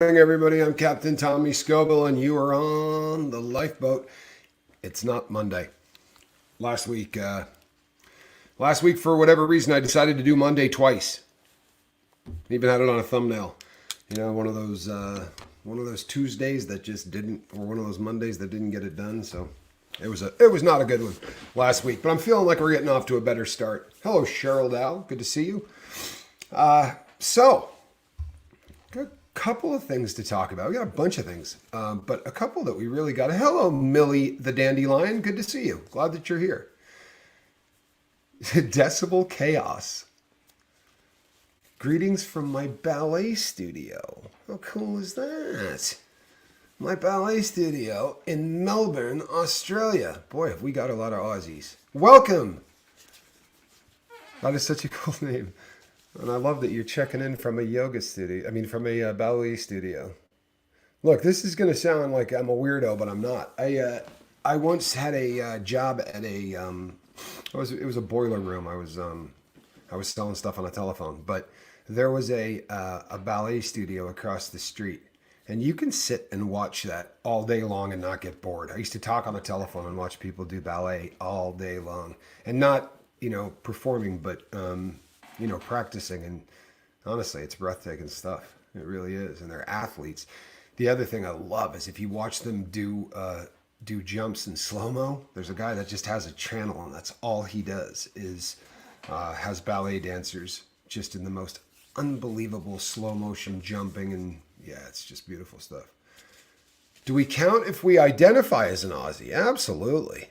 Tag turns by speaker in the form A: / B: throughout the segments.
A: morning, everybody. I'm Captain Tommy Scoble, and you are on the lifeboat. It's not Monday. Last week, for whatever reason, I decided to do Monday twice. Even had it on a thumbnail. You know, one of those Tuesdays that just didn't, or one of those Mondays that didn't get it done. So it was not a good one last week. But I'm feeling like we're getting off to a better start. Hello, Cheryl Dow. Good to see you. So, got a couple of things to talk about. We got a bunch of things, but a couple that we really got. Hello, Millie the Dandelion. Good to see you. Glad that you're here. Decibel Chaos. Greetings from my ballet studio. How cool is that? My ballet studio in Melbourne, Australia. Boy, have we got a lot of Aussies. Welcome. That is such a cool name. And I love that you're checking in from a yoga studio. From a ballet studio. Look, this is going to sound like I'm a weirdo, but I'm not. I once had a job at a it was a boiler room. I was selling stuff on a telephone, but there was a ballet studio across the street, and you can sit and watch that all day long and not get bored. I used to talk on the telephone and watch people do ballet all day long, and not performing, but practicing. And honestly, it's breathtaking stuff. It really is. And they're athletes. The other thing I love is if you watch them do jumps in slow-mo. There's a guy that just has a channel, and that's all he does is has ballet dancers just in the most unbelievable slow motion jumping. And yeah, it's just beautiful stuff. Do we count if we identify as an Aussie? Absolutely.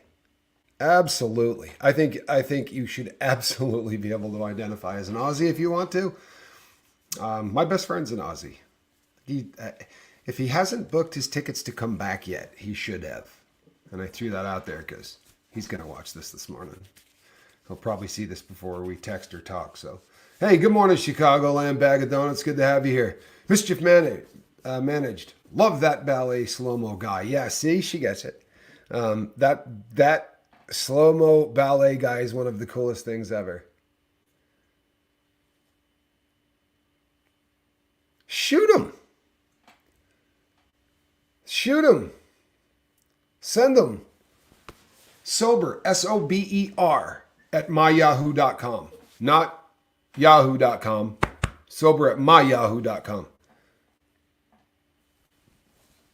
A: Absolutely. I think you should absolutely be able to identify as an Aussie if you want to. My best friend's an Aussie. If he hasn't booked his tickets to come back yet, he should have. And I threw that out there because he's going to watch this morning. He'll probably see this before we text or talk. So, hey, good morning, Chicagoland bag of donuts. Good to have you here. Mischief managed. Love that ballet slow-mo guy. Yeah, see, she gets it. That slow-mo ballet guy is one of the coolest things ever. Shoot him. Shoot him. Send them. Sober, SOBER, at myyahoo.com. Not yahoo.com. Sober at myyahoo.com.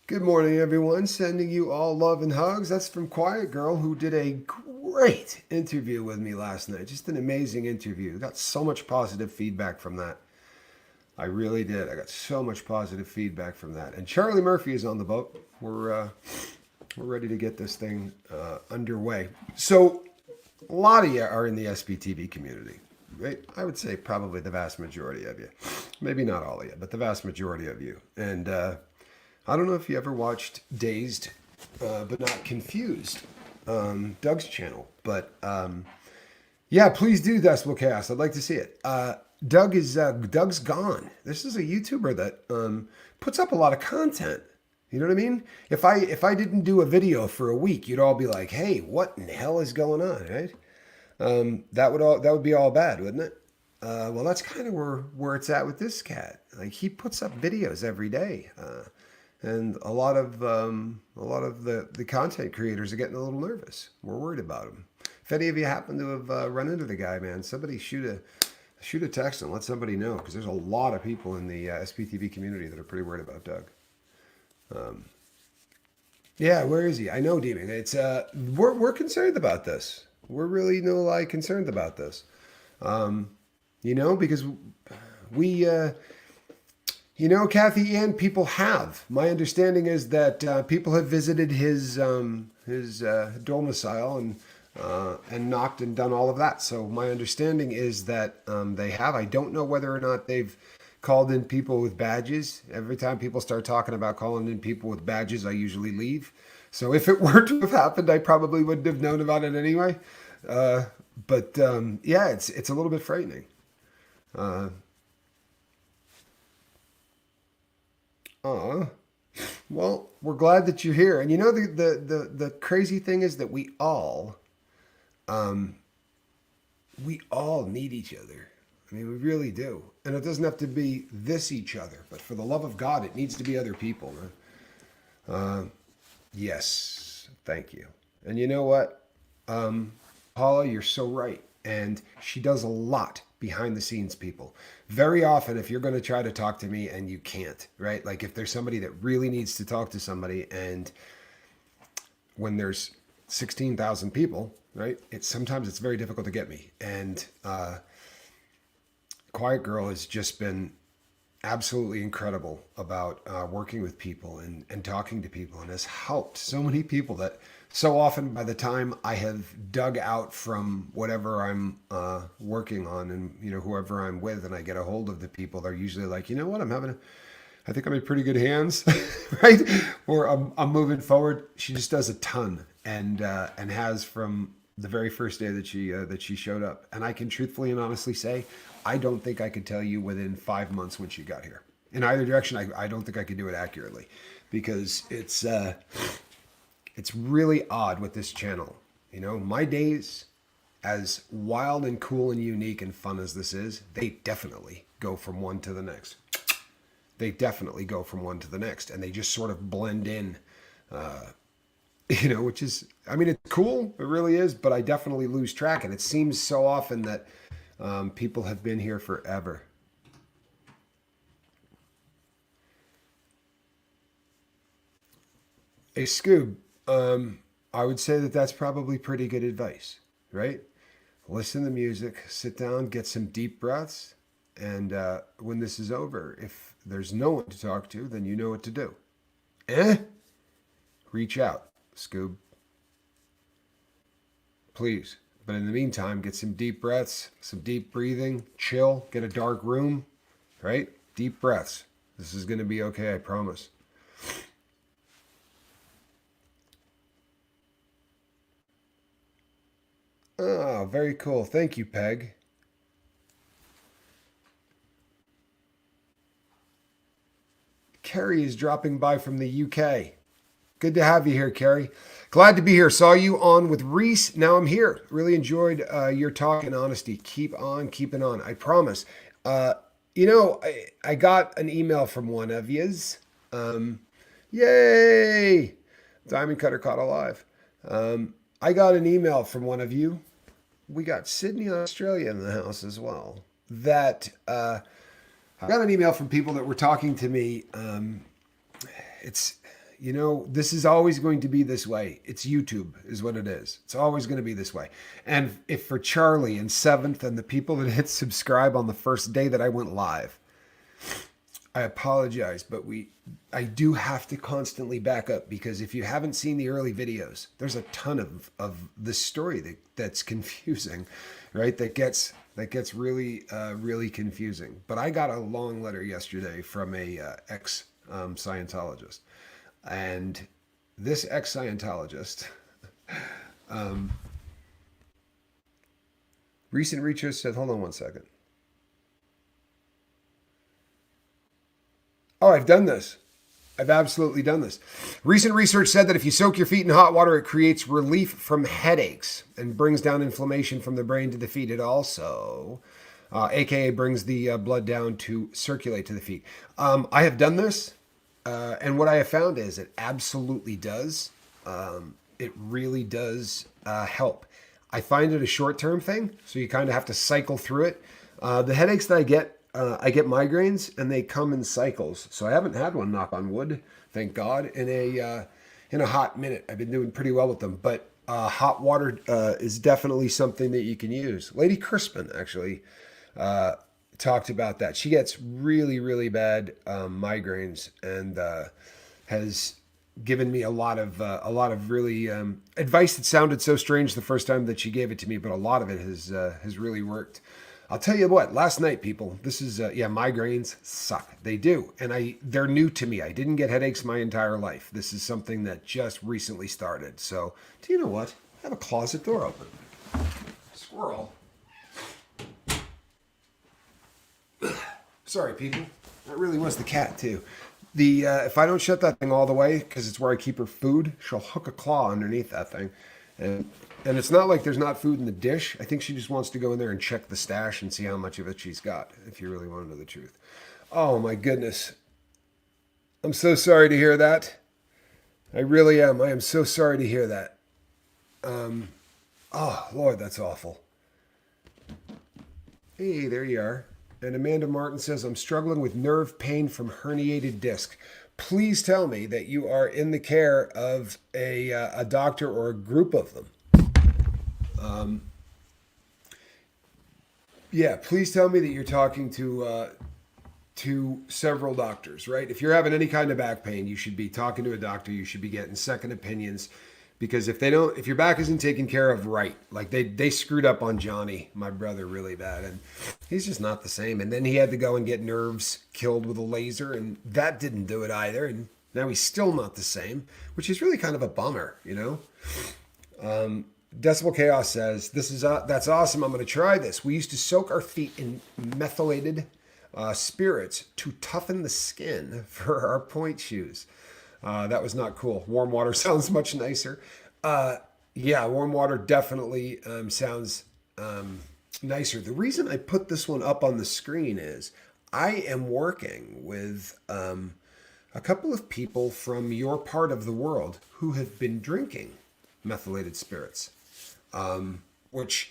A: Good morning, everyone. Sending you all love and hugs. That's from Quiet Girl, who did a great interview with me last night. Just an amazing interview. Got so much positive feedback from that. I really did. I got so much positive feedback from that. And Charlie Murphy is on the boat. We're ready to get this thing underway. So a lot of you are in the SPTV community, right? I would say probably the vast majority of you. Maybe not all of you, but the vast majority of you. And I don't know if you ever watched Dazed but Not Confused, Doug's channel. But yeah, please do Decibel Chaos. I'd like to see it. Doug's gone. This is a YouTuber that puts up a lot of content. You know what I mean? If I didn't do a video for a week, you'd all be like, "Hey, what in the hell is going on?" Right? That would be all bad, wouldn't it? Well, that's kind of where it's at with this cat. Like, he puts up videos every day, and a lot of the content creators are getting a little nervous. We're worried about him. If any of you happen to have run into the guy, man, somebody shoot a text and let somebody know, because there's a lot of people in the SPTV community that are pretty worried about Doug. Yeah, where is he? I know, Demon. It's we're concerned about this. We're really concerned about this. Because we Kathy Ann, people have. My understanding is that people have visited his domicile and knocked and done all of that. So my understanding is that they have. I don't know whether or not they've called in people with badges. Every time people start talking about calling in people with badges, I usually leave. So if it were to have happened, I probably wouldn't have known about it anyway. But yeah, it's a little bit frightening. Well, we're glad that you're here. And the crazy thing is that we all need each other. I mean, we really do. And it doesn't have to be this each other, but for the love of God, it needs to be other people. Yes, thank you. And you know what? Paula, you're so right. And she does a lot behind the scenes, people. Very often, if you're going to try to talk to me and you can't, right? Like if there's somebody that really needs to talk to somebody, and when there's 16,000 people, right? It's very difficult to get me. And Quiet Girl has just been absolutely incredible about working with people and talking to people, and has helped so many people that so often by the time I have dug out from whatever I'm working on, and whoever I'm with, and I get a hold of the people, they're usually like, you know what, I think I'm in pretty good hands, right? Or I'm moving forward. She just does a ton, and has from the very first day that she showed up. And I can truthfully and honestly say, I don't think I could tell you within 5 months when she got here. In either direction, I don't think I could do it accurately, because it's really odd with this channel. My days, as wild and cool and unique and fun as this is, they definitely go from one to the next. They definitely go from one to the next, and they just sort of blend in, which is, I mean, it's cool. It really is, but I definitely lose track. And it seems so often that people have been here forever. Hey, Scoob, I would say that that's probably pretty good advice, right? Listen to music, sit down, get some deep breaths, and when this is over, if there's no one to talk to, then you know what to do. Reach out, Scoob. Please. But in the meantime, get some deep breaths, some deep breathing, chill, get a dark room, right? Deep breaths. This is going to be okay, I promise. Oh, very cool. Thank you, Peg. Carrie is dropping by from the UK. Good to have you here, Carrie. Glad to be here. Saw you on with Reese. Now I'm here. Really enjoyed your talk and honesty. Keep on keeping on. I promise. I got an email from one of yous. Yay! Diamond Cutter caught alive. I got an email from one of you. We got Sydney, Australia in the house as well. That I got an email from people that were talking to me. This is always going to be this way. It's YouTube is what it is. It's always going to be this way. And if for Charlie and Seventh and the people that hit subscribe on the first day that I went live, I apologize, but I do have to constantly back up, because if you haven't seen the early videos, there's a ton of this story that's confusing, right? That gets really really confusing. But I got a long letter yesterday from a ex Scientologist, and this ex Scientologist, recent research said, hold on one second. Oh, I've done this. I've absolutely done this. Recent research said that if you soak your feet in hot water, it creates relief from headaches and brings down inflammation from the brain to the feet. It also, aka brings the blood down to circulate to the feet. I have done this, and what I have found is it absolutely does. It really does help. I find it a short-term thing, so you kind of have to cycle through it. The headaches that I get migraines, and they come in cycles. So I haven't had one, knock on wood, thank God, in a hot minute. I've been doing pretty well with them. But hot water is definitely something that you can use. Lady Crispin actually talked about that. She gets really, really bad migraines, and has given me a lot of really advice that sounded so strange the first time that she gave it to me, but a lot of it has really worked. I'll tell you what, last night, people, this is, migraines suck. They do. And they're new to me. I didn't get headaches my entire life. This is something that just recently started. So, do you know what? I have a closet door open. Squirrel. Sorry, people. That really was the cat, too. If I don't shut that thing all the way, because it's where I keep her food, she'll hook a claw underneath that thing. And And it's not like there's not food in the dish. I think she just wants to go in there and check the stash and see how much of it she's got, if you really want to know the truth. Oh my goodness. I'm so sorry to hear that. I really am. I am so sorry to hear that. Oh, Lord, that's awful. Hey, there you are. And Amanda Martin says, I'm struggling with nerve pain from herniated disc. Please tell me that you are in the care of a doctor or a group of them. Yeah, please tell me that you're talking to several doctors, right? If you're having any kind of back pain, you should be talking to a doctor. You should be getting second opinions, because if your back isn't taken care of right, like they screwed up on Johnny, my brother, really bad, and he's just not the same. And then he had to go and get nerves killed with a laser, and that didn't do it either. And now he's still not the same, which is really kind of a bummer, you know. Decibel Chaos says, that's awesome. I'm going to try this. We used to soak our feet in methylated spirits to toughen the skin for our point shoes. That was not cool. Warm water sounds much nicer. Yeah, warm water definitely sounds nicer. The reason I put this one up on the screen is I am working with a couple of people from your part of the world who have been drinking methylated spirits. This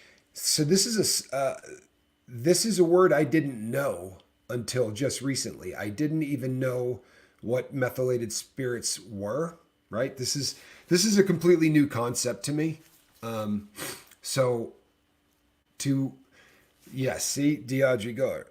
A: is a word I didn't know until just recently. I didn't even know what methylated spirits were, right? This is a completely new concept to me. See, Diadri Gore.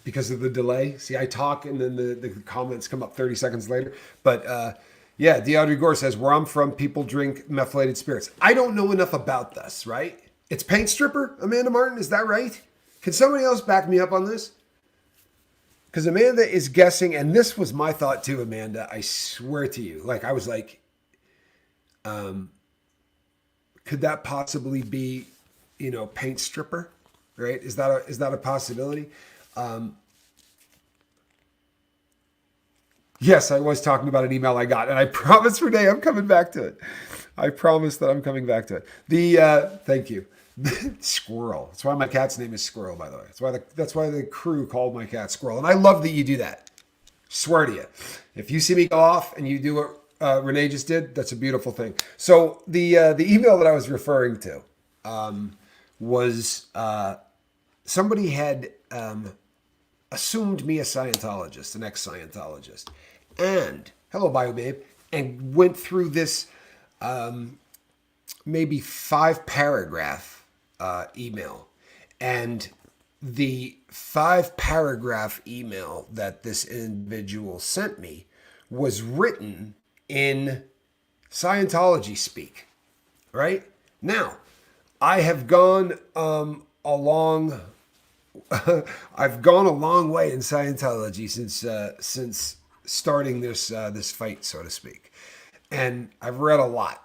A: Because of the delay. See, I talk and then the comments come up 30 seconds later. But yeah, Diadri Gore says, where I'm from, people drink methylated spirits. I don't know enough about this, right? It's paint stripper, Amanda Martin, is that right? Can somebody else back me up on this? Because Amanda is guessing, and this was my thought too, Amanda, I swear to you. Like, I was like, could that possibly be, paint stripper, right? Is that a possibility? Yes, I was talking about an email I got, and I promise, Renee, I'm coming back to it. I promise that I'm coming back to it. Thank you. Squirrel. That's why my cat's name is Squirrel, by the way. That's why the crew called my cat Squirrel, and I love that you do that. Swear to you, if you see me go off and you do what Renee just did, that's a beautiful thing. So the email that I was referring to was somebody had assumed me a Scientologist, an ex-Scientologist, and hello, Bio Babe, and went through this maybe 5-paragraph email. And the 5-paragraph email that this individual sent me was written in Scientology speak, right? Now, I have gone I've gone a long way in Scientology since starting this fight, so to speak, and I've read a lot.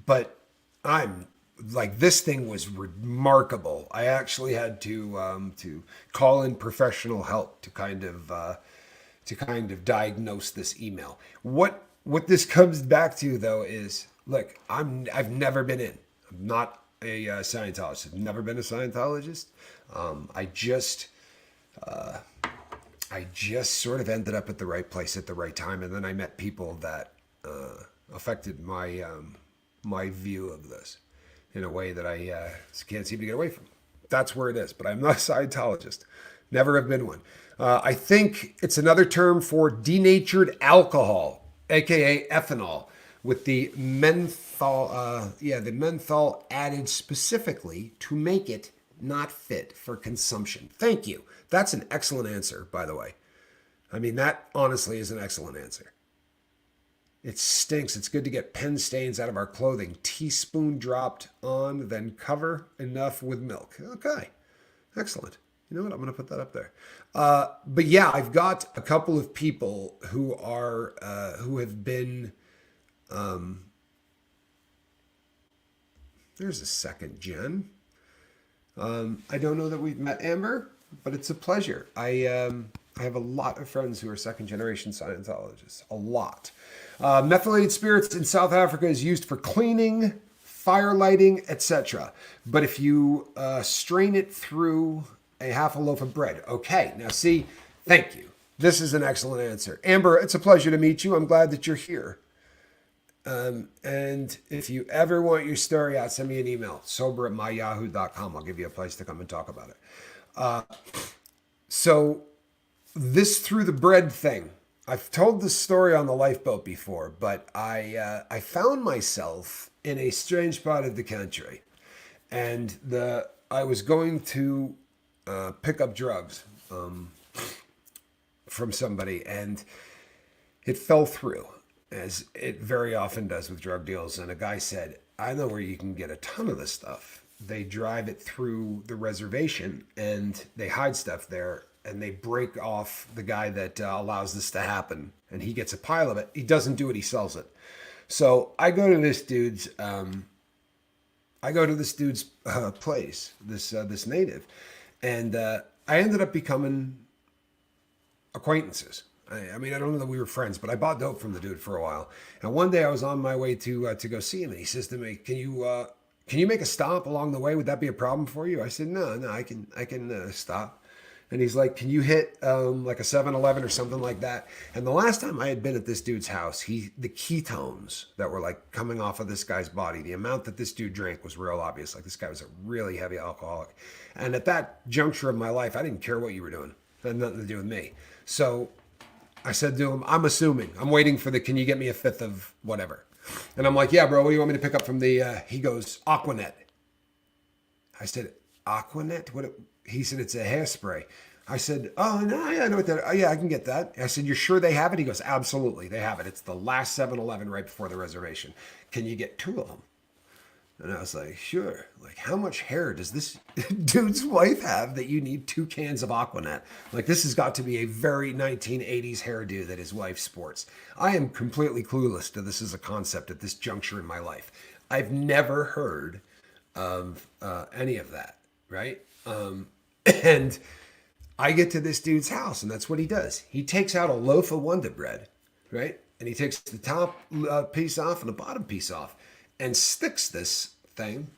A: But I'm like, this thing was remarkable. I actually had to call in professional help to kind of diagnose this email. What this comes back to though is, look, I've never been in. I'm not a Scientologist. I've never been a Scientologist. I just sort of ended up at the right place at the right time, and then I met people that affected my my view of this in a way that I can't seem to get away from. That's where it is. But I'm not a Scientologist. Never have been one. I think it's another term for denatured alcohol, aka ethanol, with the menthol. The menthol added specifically to make it not fit for consumption. Thank you. That's an excellent answer, by the way. I mean, that honestly is an excellent answer. It stinks. It's good to get pen stains out of our clothing. Teaspoon dropped on, then cover enough with milk. Okay. Excellent. You know what? I'm going to put that up there. But yeah, I've got a couple of people who are, who have been, there's a second Jen. I don't know that we've met Amber, but it's a pleasure. I have a lot of friends who are second-generation Scientologists. A lot. Methylated spirits in South Africa is used for cleaning fire lighting, etc. But if you strain it through a half a loaf of bread, okay. Now see, thank you. This is an excellent answer. Amber, it's a pleasure to meet you. I'm glad that you're here. And if you ever want your story out, send me an email, sober@myyahoo.com. I'll give you a place to come and talk about it. So this through the bread thing, I've told this story on the lifeboat before, but I found myself in a strange part of the country, and I was going to pick up drugs from somebody, and it fell through, as it very often does with drug deals. And a guy said, I know where you can get a ton of this stuff. They drive it through the reservation and they hide stuff there, and they break off the guy that allows this to happen, and he gets a pile of it. He doesn't do it, he sells it. So I go to this dude's place, this native, and I ended up becoming acquaintances. I mean, I don't know that we were friends, but I bought dope from the dude for a while. And one day I was on my way to go see him, and he says to me, "Can you make a stop along the way? Would that be a problem for you?" I said, "No, I can stop." And he's like, "Can you hit like a 7-Eleven or something like that?" And the last time I had been at this dude's house, the ketones that were like coming off of this guy's body, the amount that this dude drank was real obvious. Like, this guy was a really heavy alcoholic. And at that juncture of my life, I didn't care what you were doing. It had nothing to do with me. So I said to him, I'm waiting for can you get me a fifth of whatever? And I'm like, yeah, bro, what do you want me to pick up from he goes, Aquanet. I said, Aquanet? He said, it's a hairspray. I said, oh, no, yeah, I know what that, oh, yeah, I can get that. I said, you're sure they have it? He goes, absolutely, they have it. It's the last 7-Eleven right before the reservation. Can you get 2 of them? And I was like, sure. Like, how much hair does this dude's wife have that you need 2 cans of Aquanet? Like, this has got to be a very 1980s hairdo that his wife sports. I am completely clueless to this as a concept at this juncture in my life. I've never heard of any of that, right? And I get to this dude's house, and that's what he does. He takes out a loaf of Wonder Bread, right? And he takes the top piece off and the bottom piece off, and sticks this thing,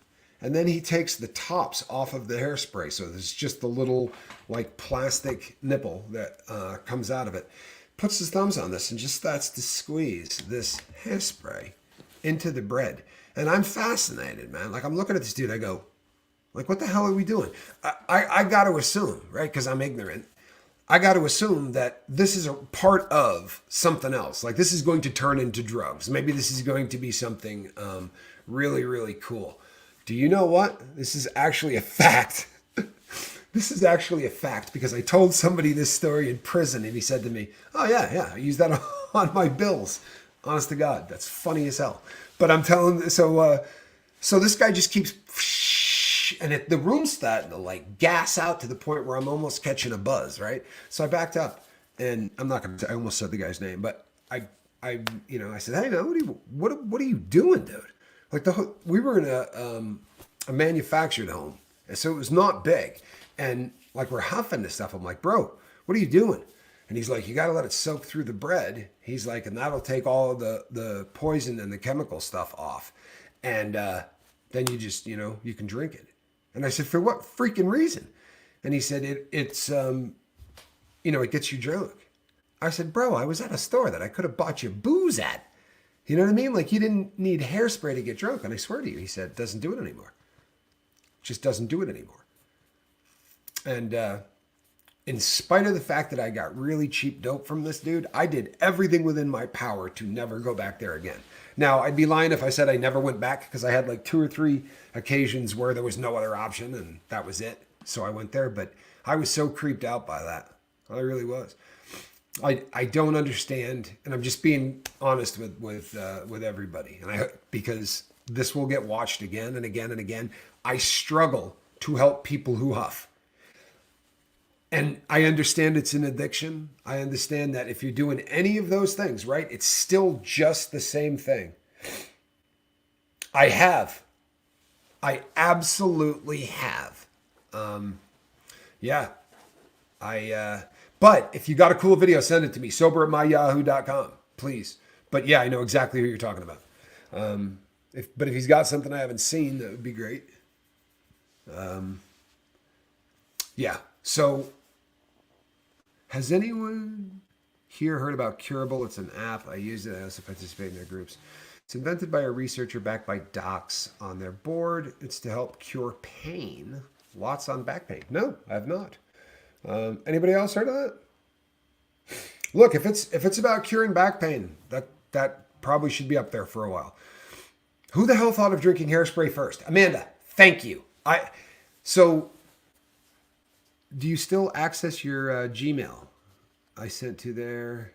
A: and then he takes the tops off of the hairspray. So there's just the little like plastic nipple that comes out of it. Puts his thumbs on this and just starts to squeeze this hairspray into the bread. And I'm fascinated, man. Like, I'm looking at this dude, I go, like, what the hell are we doing? I got to assume, right, because I'm ignorant, I got to assume that this is a part of something else. Like, this is going to turn into drugs. Maybe this is going to be something really, really cool. Do you know what? This is actually a fact. This is actually a fact, because I told somebody this story in prison, and he said to me, oh, yeah, I use that on my bills. Honest to God, that's funny as hell. But I'm telling, so this guy just keeps, and the room's starting to like gas out to the point where I'm almost catching a buzz, right? So I backed up, and I'm not going to, I almost said the guy's name, but I said, hey, man, what are you doing, dude? Like, we were in a manufactured home, and so it was not big. And like, we're huffing this stuff. I'm like, bro, what are you doing? And he's like, you got to let it soak through the bread. He's like, and that'll take all of the poison and the chemical stuff off. And then you just, you can drink it. And I said, for what freaking reason? And he said, it gets you drunk. I said, bro, I was at a store that I could have bought you booze at. You know what I mean? Like, you didn't need hairspray to get drunk. And I swear to you, he said, it doesn't do it anymore. Just doesn't do it anymore. And in spite of the fact that I got really cheap dope from this dude, I did everything within my power to never go back there again. Now, I'd be lying if I said I never went back, because I had like 2 or 3 occasions where there was no other option, and that was it. So I went there, but I was so creeped out by that. I really was. I don't understand, and I'm just being honest with everybody, and because this will get watched again and again and again. I struggle to help people who huff. And I understand it's an addiction. I understand that if you're doing any of those things, right, it's still just the same thing. I absolutely have. But if you got a cool video, send it to me. sober@myyahoo.com, please. But yeah, I know exactly who you're talking about. But if he's got something I haven't seen, that would be great. Yeah. So has anyone here heard about Curable? It's an app. I use it. I also participate in their groups. It's invented by a researcher backed by docs on their board. It's to help cure pain. Lots on back pain. No, I have not. Anybody else heard of that? Look, if it's about curing back pain, that probably should be up there for a while. Who the hell thought of drinking hairspray first? Amanda, thank you. So do you still access your Gmail? I sent to there,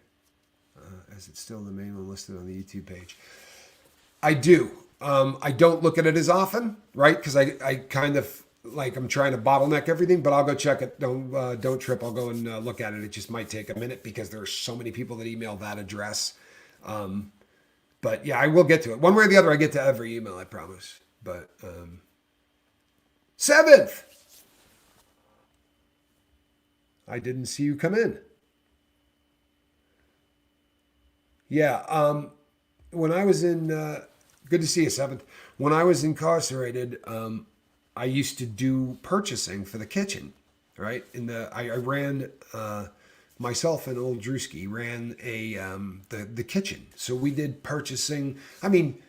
A: as it's still the main one listed on the YouTube page. I do. I don't look at it as often, right? Because I kind of like I'm trying to bottleneck everything, but I'll go check it. Don't trip. I'll go and look at it. It just might take a minute because there are so many people that email that address. But yeah, I will get to it. One way or the other, I get to every email, I promise. But 7th, I didn't see you come in. Yeah, when I was in, good to see you, 7th. When I was incarcerated, I used to do purchasing for the kitchen, right? I ran myself and old Drewski ran the kitchen, so we did purchasing. I mean,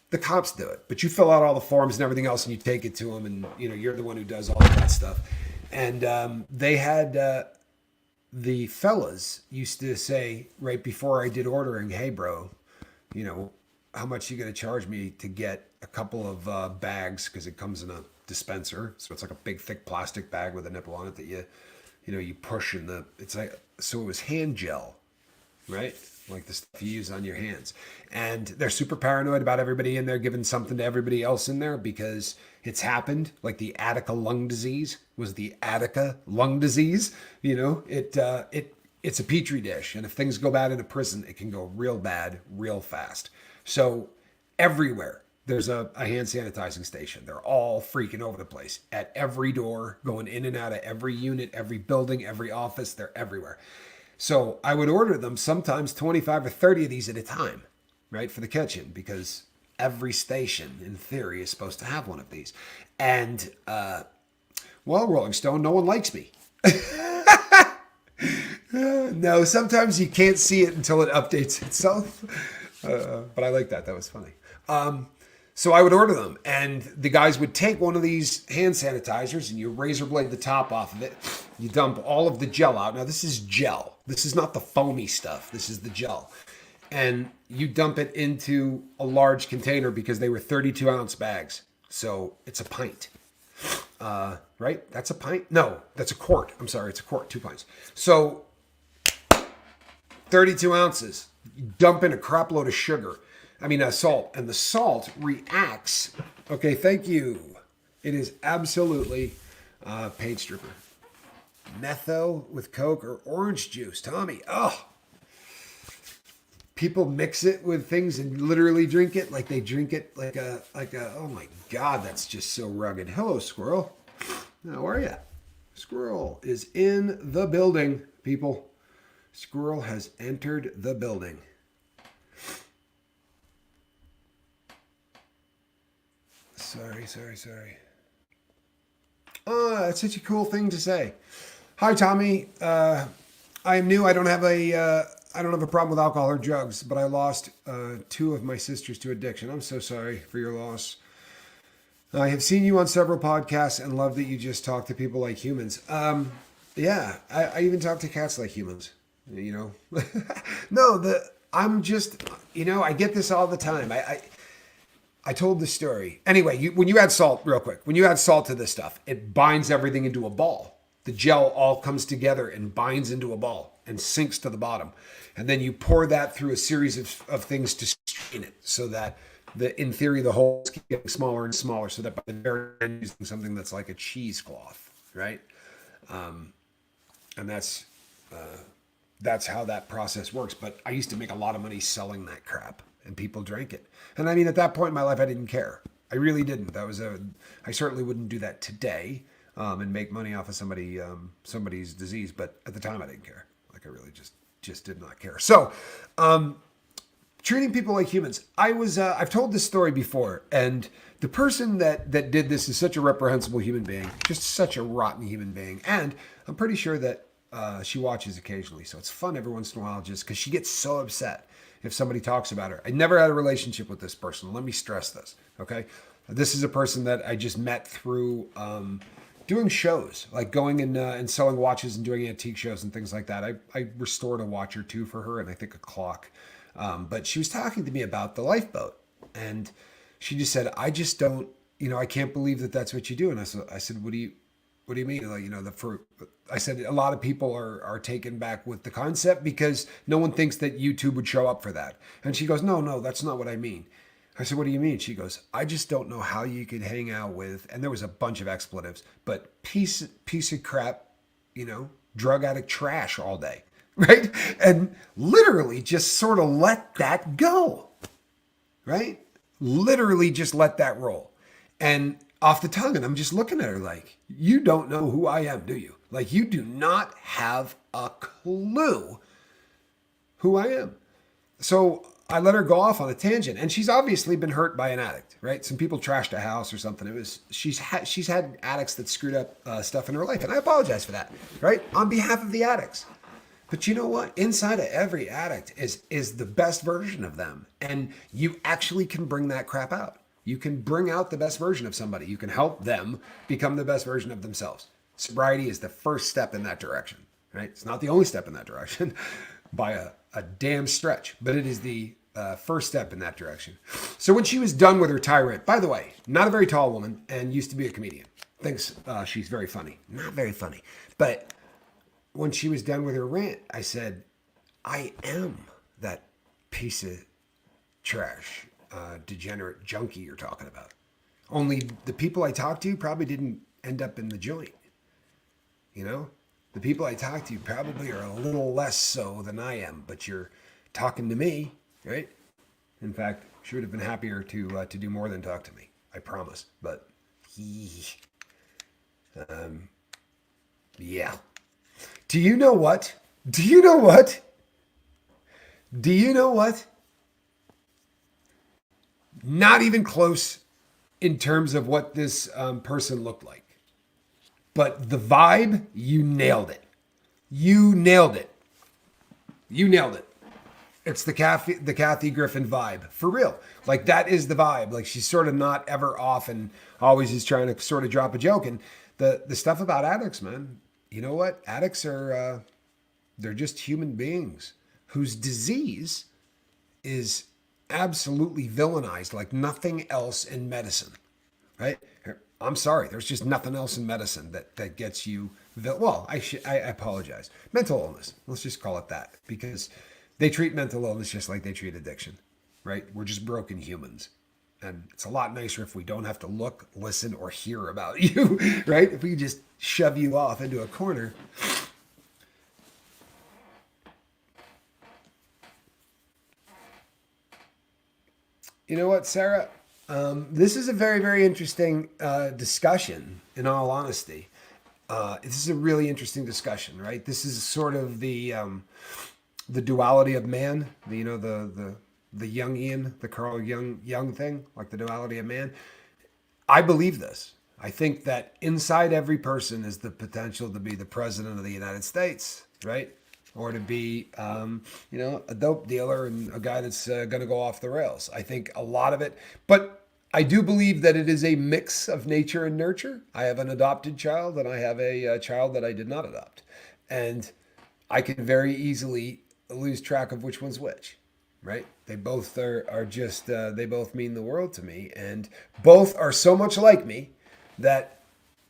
A: the cops do it, but you fill out all the forms and everything else, and you take it to them, and you're the one who does all of that stuff. And they had the fellas used to say right before I did ordering, "Hey, bro, how much you gonna charge me to get a couple of bags because it comes in a dispenser, so it's like a big thick plastic bag with a nipple on it that you push in the. It's like so it was hand gel, right? Like the stuff you use on your hands. And they're super paranoid about everybody in there giving something to everybody else in there because it's happened. Like the Attica lung disease was the Attica lung disease. It's a petri dish, and if things go bad in a prison, it can go real bad real fast. So everywhere there's a hand sanitizing station. They're all freaking over the place at every door, going in and out of every unit, every building, every office. They're everywhere. So I would order them sometimes 25 or 30 of these at a time, right, for the kitchen, because every station, in theory, is supposed to have one of these. And, Rolling Stone, no one likes me. No, sometimes you can't see it until it updates itself. But I like that. That was funny. So I would order them, and the guys would take one of these hand sanitizers, and you razor blade the top off of it. You dump all of the gel out. Now, this is gel. This is not the foamy stuff. This is the gel. And you dump it into a large container because they were 32-ounce bags. So it's a pint. Right? That's a pint? No, that's a quart. I'm sorry, it's a quart, 2 pints. So 32 ounces. You dump in a crap load of sugar. Salt. And the salt reacts. Okay, thank you. It is absolutely paint stripper. Metho with Coke or orange juice. Tommy, people mix it with things and literally drink it like they drink it like a, oh my God, that's just so rugged. Hello, Squirrel. How are you? Squirrel is in the building, people. Squirrel has entered the building. Sorry. Oh, that's such a cool thing to say. Hi, Tommy. I am new. I don't have a problem with alcohol or drugs, but I lost 2 of my sisters to addiction. I'm so sorry for your loss. I have seen you on several podcasts and love that you just talk to people like humans. Yeah, I even talk to cats like humans. No, I'm just, I get this all the time. I told the story. Anyway, when you add salt, real quick, when you add salt to this stuff, it binds everything into a ball. The gel all comes together and binds into a ball and sinks to the bottom. And then you pour that through a series of things to strain it so that, in theory, the holes keep getting smaller and smaller so that by the very end, using something that's like a cheesecloth, right? And that's how that process works. But I used to make a lot of money selling that crap. And people drank it. And at that point in my life, I didn't care. I really didn't. I certainly wouldn't do that today and make money off of somebody's disease. But at the time, I didn't care. Like I really just did not care. So treating people like humans. I've told this story before, and the person that did this is such a reprehensible human being, just such a rotten human being. And I'm pretty sure that she watches occasionally, so it's fun every once in a while, just because she gets so upset if somebody talks about her. I never had a relationship with this person. Let me stress this, okay? This is a person that I just met through doing shows, like going and selling watches and doing antique shows and things like that. I restored a watch or two for her, and I think a clock. But she was talking to me about the lifeboat, and she just said, "I just don't, I can't believe that that's what you do." And I said, "What do you mean?" Like, I said, a lot of people are taken back with the concept because no one thinks that YouTube would show up for that. And she goes, "No, that's not what I mean." I said, "What do you mean?" She goes, "I just don't know how you could hang out with," and there was a bunch of expletives, but piece of crap, drug addict trash all day, right? And literally just sort of let that go, right? Literally just let that roll. And off the tongue, and I'm just looking at her like, you don't know who I am, do you? Like, you do not have a clue who I am. So I let her go off on a tangent, and she's obviously been hurt by an addict, right? Some people trashed a house or something. She's had addicts that screwed up stuff in her life, and I apologize for that, right? On behalf of the addicts. But you know what? Inside of every addict is the best version of them, and you actually can bring that crap out. You can bring out the best version of somebody. You can help them become the best version of themselves. Sobriety is the first step in that direction, right? It's not the only step in that direction by a damn stretch, but it is the first step in that direction. So when she was done with her tirade, by the way, not a very tall woman and used to be a comedian, thinks she's very funny. Not very funny. But when she was done with her rant, I said, I am that piece of trash, degenerate junkie you're talking about. Only the people I talked to probably didn't end up in the joint. The people I talk to probably are a little less so than I am, but you're talking to me, right? In fact, she would have been happier to do more than talk to me. I promise. But yeah. Do you know what? Not even close in terms of what this person looked like. But the vibe, you nailed it. You nailed it. It's the Kathy Griffin vibe. For real. Like, that is the vibe. Like, she's sort of not ever off and always is trying to sort of drop a joke. And the stuff about addicts, man, you know what? Addicts are, they're just human beings whose disease is absolutely villainized like nothing else in medicine, right? I'm sorry, there's just nothing else in medicine that gets you, I apologize. Mental illness, let's just call it that, because they treat mental illness just like they treat addiction, right? We're just broken humans. And it's a lot nicer if we don't have to look, listen, or hear about you, right? If we just shove you off into a corner. You know what, Sarah? This is a very, very interesting discussion, in all honesty. This is a really interesting discussion, right? This is sort of the duality of man, the Jungian, the Carl Jung thing, like the duality of man. I believe this. I think that inside every person is the potential to be the president of the United States, right? Or to be, a dope dealer and a guy that's going to go off the rails. I think a lot of it, but I do believe that it is a mix of nature and nurture. I have an adopted child and I have a child that I did not adopt. And I can very easily lose track of which one's which, right? They both are just, they both mean the world to me. And both are so much like me that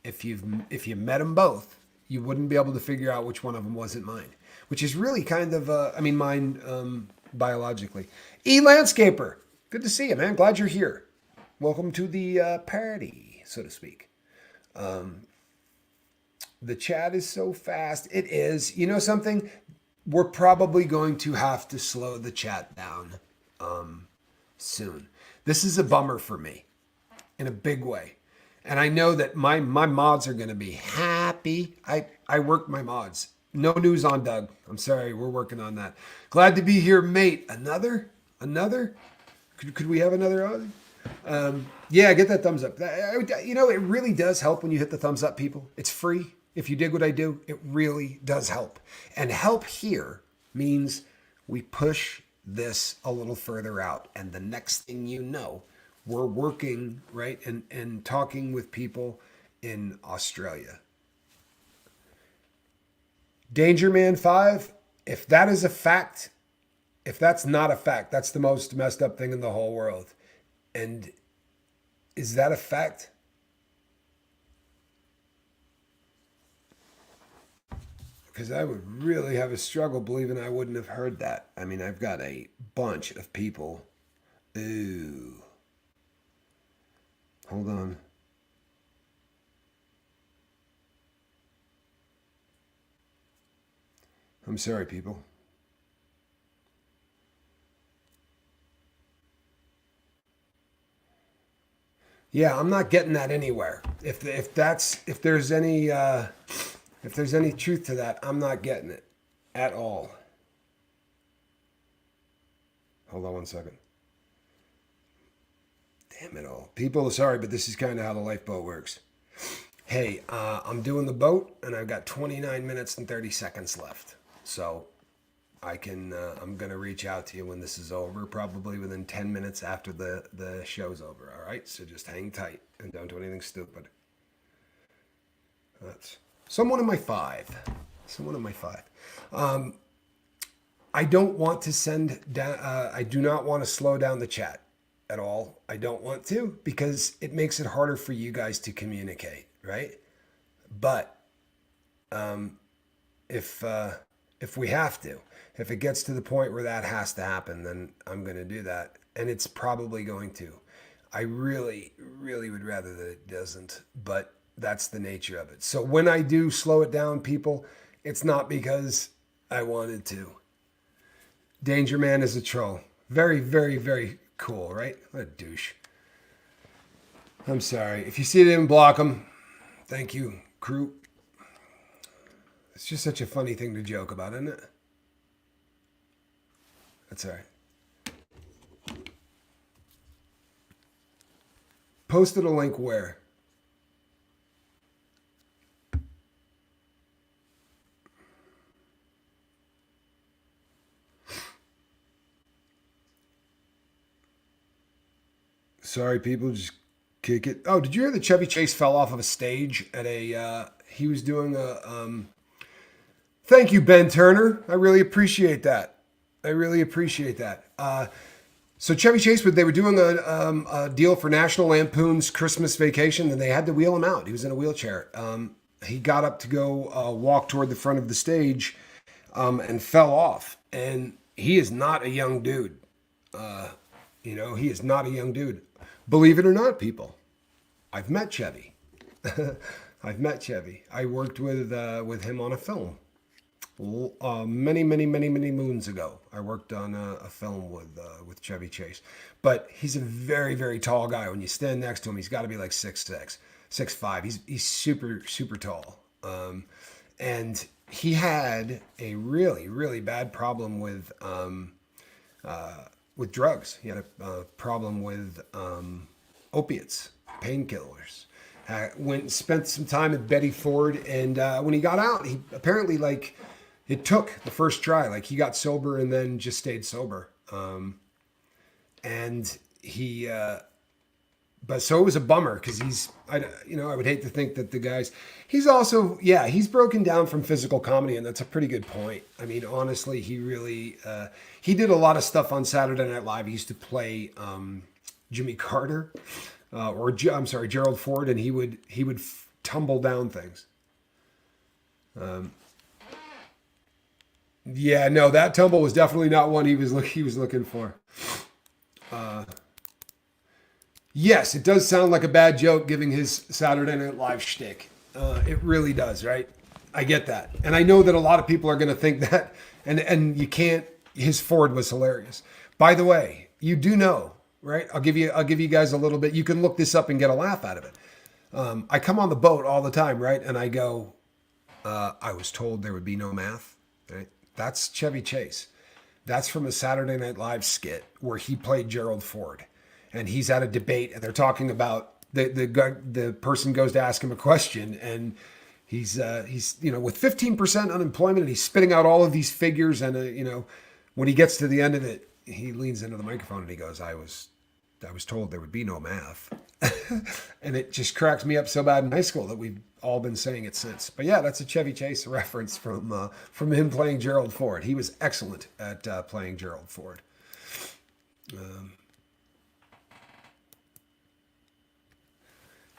A: if you met them both, you wouldn't be able to figure out which one of them wasn't mine. Which is really kind of, mine biologically. E-Landscaper, good to see you, man. Glad you're here. Welcome to the party, so to speak. The chat is so fast. It is. You know something? We're probably going to have to slow the chat down soon. This is a bummer for me in a big way. And I know that my mods are going to be happy. I work my mods. No news on Doug. I'm sorry. We're working on that. Glad to be here, mate. Another Another? Could we have another Aussie? Yeah, get that thumbs up. You know, it really does help when you hit the thumbs up, people. It's free. If you dig what I do, it really does help. And help here means we push this a little further out. And the next thing you know, we're working, right, and talking with people in Australia. Danger Man 5, if that is a fact, if that's not a fact, that's the most messed up thing in the whole world. And is that a fact? Because I would really have a struggle believing I wouldn't have heard that. I mean, I've got a bunch of people. Ooh. Hold on. I'm sorry, people. Yeah, I'm not getting that anywhere. If there's any truth to that, I'm not getting it at all. Hold on one second. Damn it all. People, sorry, but this is kind of how the lifeboat works. Hey, I'm doing the boat, and I've got 29 minutes and 30 seconds left. So I'm going to reach out to you when this is over, probably within 10 minutes after the show's over, all right? So just hang tight and don't do anything stupid. That's someone in my five. Someone in my five. I don't want to send down, I do not want to slow down the chat at all. I don't want to because it makes it harder for you guys to communicate, right? But if we have to, if it gets to the point where that has to happen, then I'm going to do that. And it's probably going to. I really, really would rather that it doesn't, but that's the nature of it. So when I do slow it down, people, it's not because I wanted to. Danger Man is a troll. Very, very, very cool, right? What a douche. I'm sorry. If you see it, didn't block him. Thank you, crew. It's just such a funny thing to joke about, isn't it? That's all right. Posted a link where? Sorry, people, just kick it. Oh, did you hear that Chevy Chase fell off of a stage at a, he was doing a, thank you, Ben Turner. I really appreciate that. I really appreciate that. So Chevy Chase, they were doing a deal for National Lampoon's Christmas Vacation, and they had to wheel him out. He was in a wheelchair. He got up to go walk toward the front of the stage and fell off. And he is not a young dude. He is not a young dude. Believe it or not, people, I've met Chevy. I've met Chevy. I worked with him on a film. Many moons ago, I worked on a film with Chevy Chase. But he's a very, very tall guy. When you stand next to him, he's got to be like 6'6", 6'5". He's super, super tall. And he had a really, really bad problem with drugs. He had a problem with opiates, painkillers. Went and spent some time at Betty Ford, and when he got out, he apparently it took the first try. He got sober and then just stayed sober. And he, but so it was a bummer because I would hate to think that the guys, he's also, he's broken down from physical comedy, and that's a pretty good point. I mean, honestly, he really, he did a lot of stuff on Saturday Night Live. He used to play Jimmy Carter, Gerald Ford, and he would tumble down things. That tumble was definitely not one he was looking for. Yes, it does sound like a bad joke giving his Saturday Night Live shtick. It really does, right? I get that. And I know that a lot of people are going to think that, and you can't, his Ford was hilarious. By the way, you do know, right? I'll give you guys a little bit. You can look this up and get a laugh out of it. I come on the boat all the time, right? And I go, I was told there would be no math, right? That's Chevy Chase. That's from a Saturday Night Live skit where he played Gerald Ford, and he's at a debate, and they're talking about the person goes to ask him a question, and he's with 15% unemployment, and he's spitting out all of these figures, and when he gets to the end of it, he leans into the microphone and he goes, I was told there would be no math. And it just cracks me up so bad in high school that we've all been saying it since. But yeah, that's a Chevy Chase reference from him playing Gerald Ford. He was excellent at playing Gerald Ford.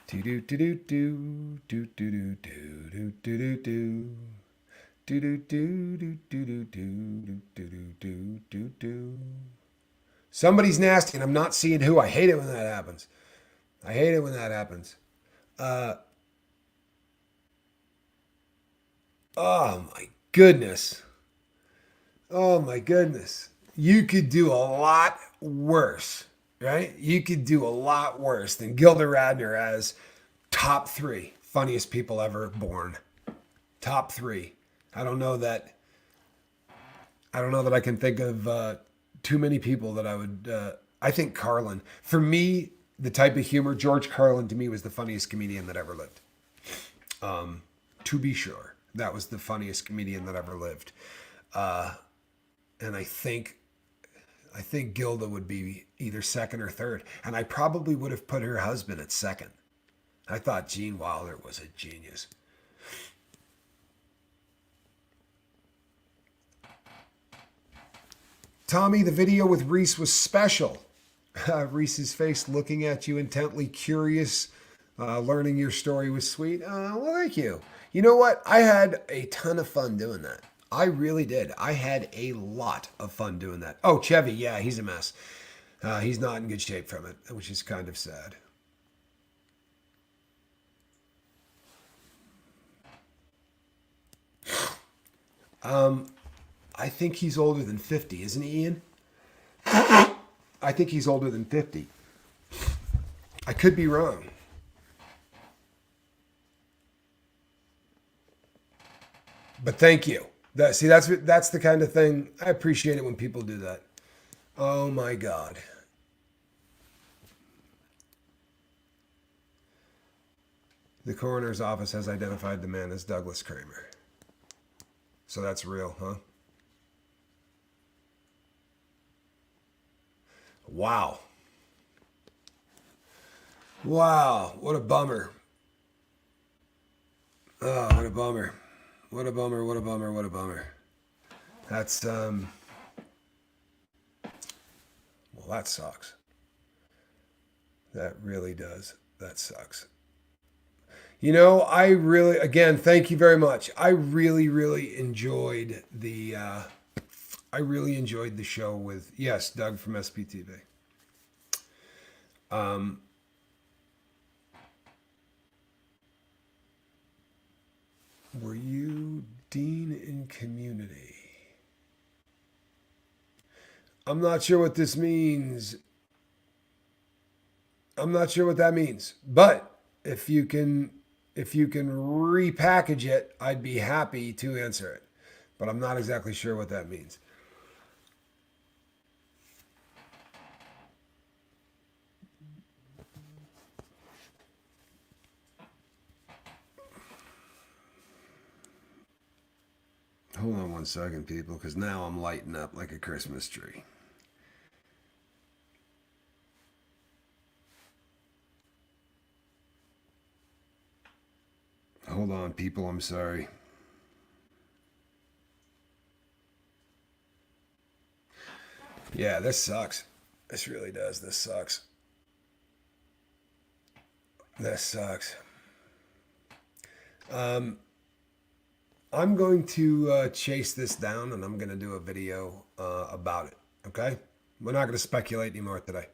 A: Do do do do do do do do do do do do. Do do do do do do do do do do do. Somebody's nasty, and I'm not seeing who. I hate it when that happens. I hate it when that happens. Uh, oh my goodness. Oh my goodness. You could do a lot worse, right? You could do a lot worse than Gilda Radner as top 3 funniest people ever born. Top 3. I don't know that I can think of too many people that I would. I think Carlin. For me, the type of humor, George Carlin to me was the funniest comedian that ever lived. To be sure, that was the funniest comedian that ever lived. And I think Gilda would be either second or third, and I probably would have put her husband at second. I thought Gene Wilder was a genius. Tommy, the video with Reese was special. Reese's face looking at you intently, curious, learning your story was sweet. Well, thank you. You know what? I had a ton of fun doing that. I really did. I had a lot of fun doing that. Oh, Chevy, yeah, he's a mess. He's not in good shape from it, which is kind of sad. I think he's older than 50, isn't he, Ian? I think he's older than 50. I could be wrong. But thank you. That's the kind of thing. I appreciate it when people do that. Oh my God. The coroner's office has identified the man as Douglas Kramer. So that's real, huh? Wow. Wow. What a bummer. Oh, what a bummer. What a bummer. What a bummer. What a bummer. That's, well, that sucks. That really does. That sucks. Again, thank you very much. I really, really enjoyed the show with, yes, Doug from SPTV. Were you dean in community? I'm not sure what this means. I'm not sure what that means. But if you can repackage it, I'd be happy to answer it. But I'm not exactly sure what that means. Hold on one second, people, because now I'm lighting up like a Christmas tree. Hold on, people, I'm sorry. Yeah, this sucks. This really does. This sucks. This sucks. Um, I'm going to chase this down, and I'm going to do a video about it. Okay? We're not going to speculate anymore today.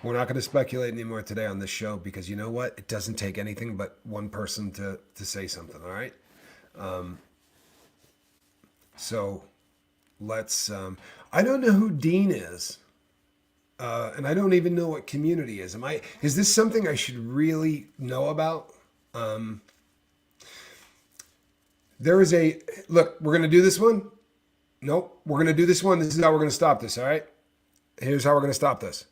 A: We're not going to speculate anymore today on this show because you know what? It doesn't take anything but one person to say something, all right? So let's. I don't know who Dean is, and I don't even know what community is. Is this something I should really know about? There is a look. We're going to do this one. Nope. We're going to do this one. This is how we're going to stop this. All right. Here's how we're going to stop this.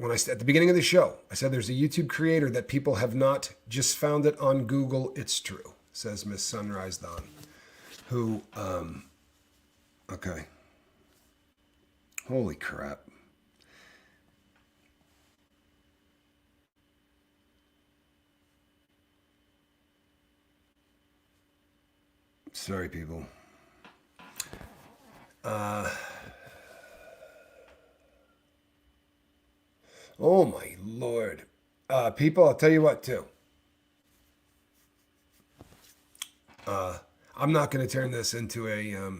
A: At the beginning of the show, I said there's a YouTube creator that people have not just found it on Google. It's true, says Miss Sunrise Dawn, who, okay. Holy crap. Sorry, people. Oh my Lord. People, I'll tell you what too. I'm not going to turn this into a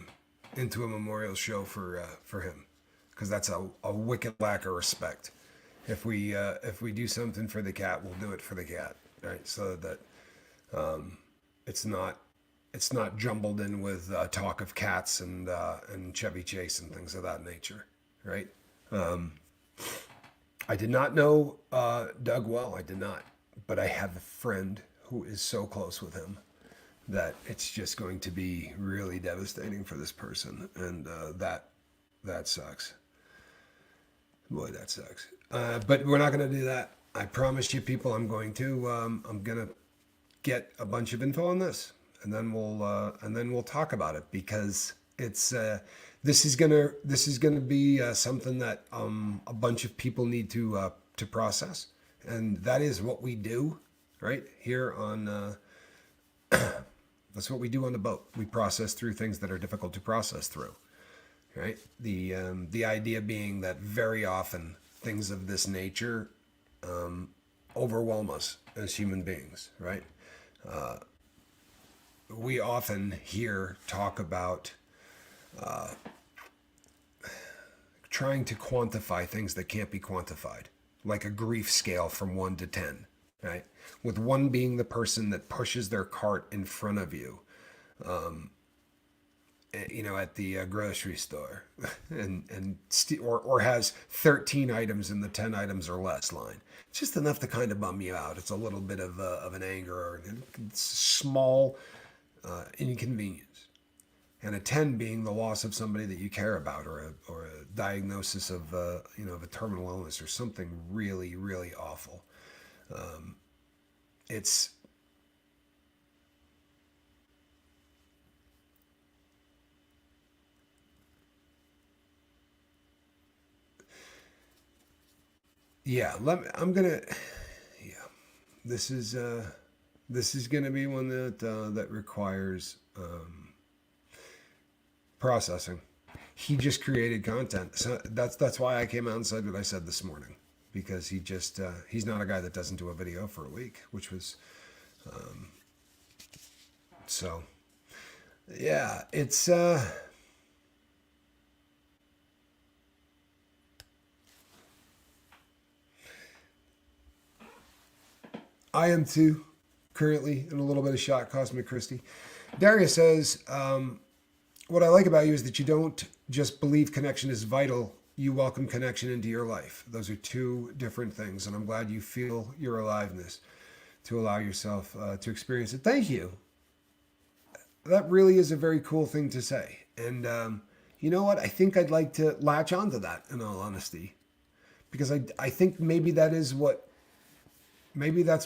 A: memorial show for him, because that's a wicked lack of respect. If we do something for the cat, we'll do it for the cat, right? So that it's not jumbled in with talk of cats and Chevy Chase and things of that nature, right? I did not know Doug well. I did not, but I have a friend who is so close with him that it's just going to be really devastating for this person, and that sucks. Boy, that sucks. But we're not going to do that. I promise you, people. I'm going to get a bunch of info on this, and then we'll talk about it, because it's this is gonna be something that a bunch of people need to process, and that is what we do right here on. That's what we do on the boat. We process through things that are difficult to process through, right? The idea being that very often things of this nature overwhelm us as human beings, right? We often hear talk about trying to quantify things that can't be quantified, like a grief scale from 1 to 10, right? With 1 being the person that pushes their cart in front of you, at the grocery store, or has 13 items in the 10 items or less line. It's just enough to kind of bum you out. It's a little bit of an anger, or a small inconvenience. And a 10 being the loss of somebody that you care about, or a diagnosis of of a terminal illness or something really, really awful. It's yeah. I'm gonna yeah. This is gonna be one that requires processing. He just created content, so that's why I came out and said what I said this morning, because he's not a guy that doesn't do a video for a week, which was so yeah. It's I am too, currently in a little bit of shock. Cosmic Christie. Darius says, what I like about you is that you don't just believe connection is vital, you welcome connection into your life. Those are two different things, and I'm glad you feel your aliveness to allow yourself to experience it. Thank you. That really is a very cool thing to say. And you know what? I think I'd like to latch onto that, in all honesty, because I think maybe that's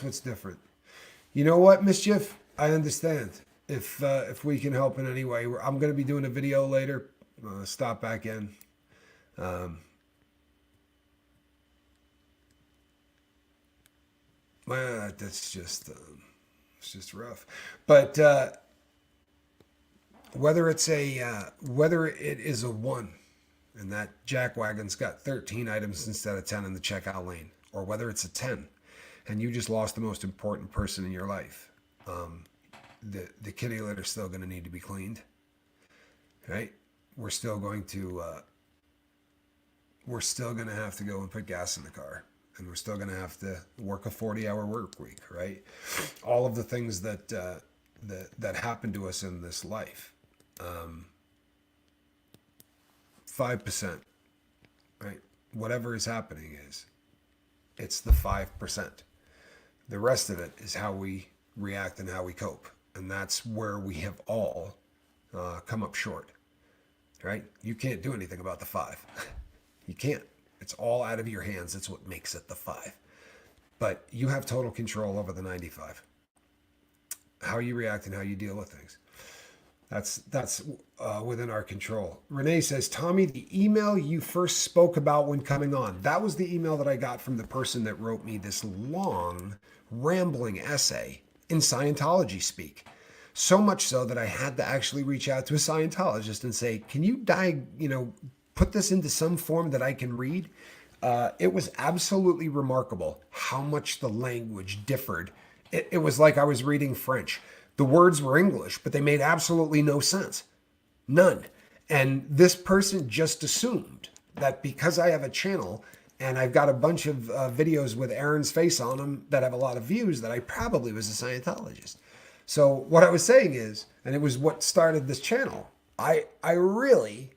A: what's different. You know what, Mischief? I understand. If we can help in any way, I'm going to be doing a video later. Stop back in. Um, that's just it's just rough. But whether it is a 1, and that jackwagon's got 13 items instead of 10 in the checkout lane, or whether it's a 10, and you just lost the most important person in your life. The kitty litter's still going to need to be cleaned, right? We're still going to have to go and put gas in the car, and we're still going to have to work a 40-hour work week, right? All of the things that happen to us in this life. 5%, right? Whatever is happening it's the 5%. The rest of it is how we react and how we cope. And that's where we have all come up short. right? You can't do anything about the 5. You can't. It's all out of your hands. That's what makes it the 5. But you have total control over the 95. How you react and how you deal with things. That's within our control. Renee says, Tommy, the email you first spoke about when coming on, that was the email that I got from the person that wrote me this long, rambling essay in Scientology speak. So much so that I had to actually reach out to a Scientologist and say, can you put this into some form that I can read? It was absolutely remarkable how much the language differed. It was like I was reading French. The words were English, but they made absolutely no sense. None. And this person just assumed that because I have a channel and I've got a bunch of videos with Aaron's face on them that have a lot of views, that I probably was a Scientologist. So what I was saying is, and it was what started this channel, I really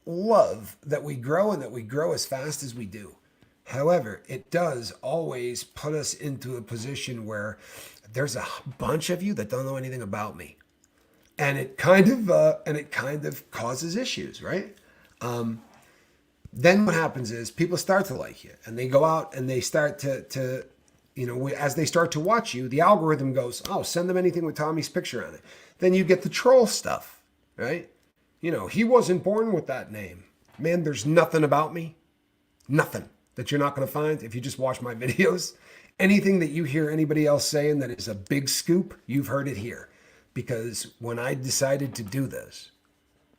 A: love that we grow and that we grow as fast as we do. However, it does always put us into a position where there's a bunch of you that don't know anything about me, and it kind of causes issues, right? Then what happens is people start to like you, and they go out and they start to as they start to watch you, the algorithm goes, oh, send them anything with Tommy's picture on it. Then you get the troll stuff, right? He wasn't born with that name. Man, there's nothing about me, nothing that you're not going to find if you just watch my videos. Anything that you hear anybody else saying that is a big scoop, you've heard it here. Because when I decided to do this,